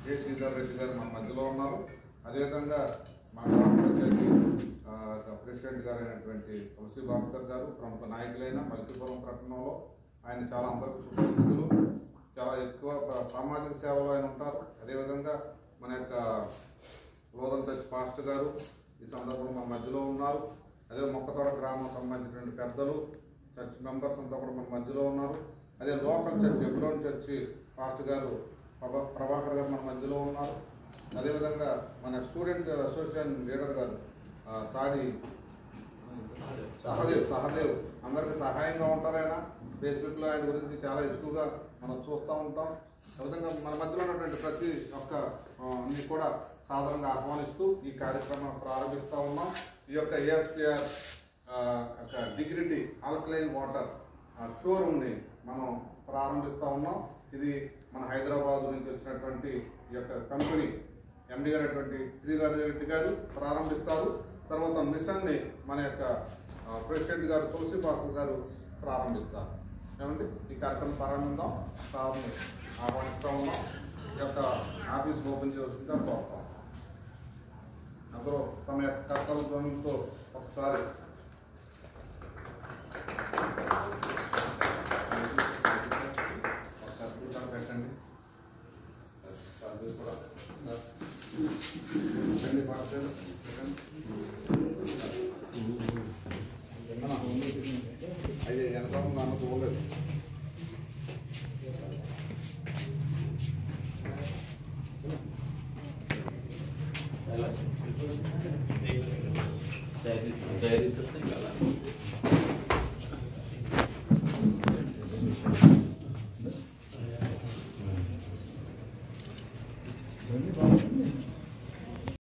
K Sridhar Reddy గారు మన మధ్యలో ఉన్నారు. అదేవిధంగా మన గ్రామ పంచాయతీ ప్రెసిడెంట్ గారు అయినటువంటి తులసి భాస్కర్ గారు, ప్రముఖ నాయకులైన మల్కీపురం పట్టణంలో ఆయన చాలా అందరికీ సుపరిచితులు, చాలా ఎక్కువ సామాజిక సేవలో ఆయన ఉంటారు. అదేవిధంగా మన యొక్క లోదల్ చర్చ్ పాస్టర్ గారు ఈ సందర్భంలో మన మధ్యలో ఉన్నారు. అదే మొక్కతోట గ్రామం సంబంధించినటువంటి పెద్దలు, చర్చ్ మెంబర్స్ అంతా కూడా మన మధ్యలో ఉన్నారు. అదే లోకల్ చర్చ్ ఎబ్రోన్ చర్చి పాస్టర్ గారు ప్రభాకర్ గారు మన మధ్యలో ఉన్నారు. అదేవిధంగా మన స్టూడెంట్ అసోసియేషన్ లీడర్ గారు తాడి సహదేవ్ అందరికీ సహాయంగా ఉంటారు. ఆయన ఫేస్బుక్లో ఆయన గురించి చాలా ఎక్కువగా మనం చూస్తూ ఉంటాం. అదేవిధంగా మన మధ్యలో ఉన్నటువంటి ప్రతి ఒక్క కూడా సాధారణంగా ఆహ్వానిస్తూ ఈ కార్యక్రమం ప్రారంభిస్తూ ఉన్నాం. ఈ యొక్క ఏఎస్పిఆర్ యొక్క డిగ్నిటీ ఆల్కలైన్ వాటర్ షోరూమ్ని మనం ప్రారంభిస్తూ ఉన్నాం. ఇది మన హైదరాబాద్ నుంచి వచ్చినటువంటి ఈ యొక్క కంపెనీ ఎండి గారైనటువంటి శ్రీధర్ రెడ్డి గారు ప్రారంభిస్తారు. తర్వాత మిషన్ని మన యొక్క ప్రెసిడెంట్ గారు తులసి భాస్కర్ గారు ప్రారంభిస్తారు. ఏమండి ఈ కార్యక్రమం ప్రారంభిద్దాం. సార్ని ఆహ్వానిస్తూ ఉన్నాం. ఈ యొక్క ఆఫీస్ ఓపెన్ చేస్తుందిగా కోరుతాం. అందరూ తమ యొక్క కర్తవ్యంతో ఒకసారి పెట్టండి. కూడా అయితే వెనక అన్న చూడలేదు.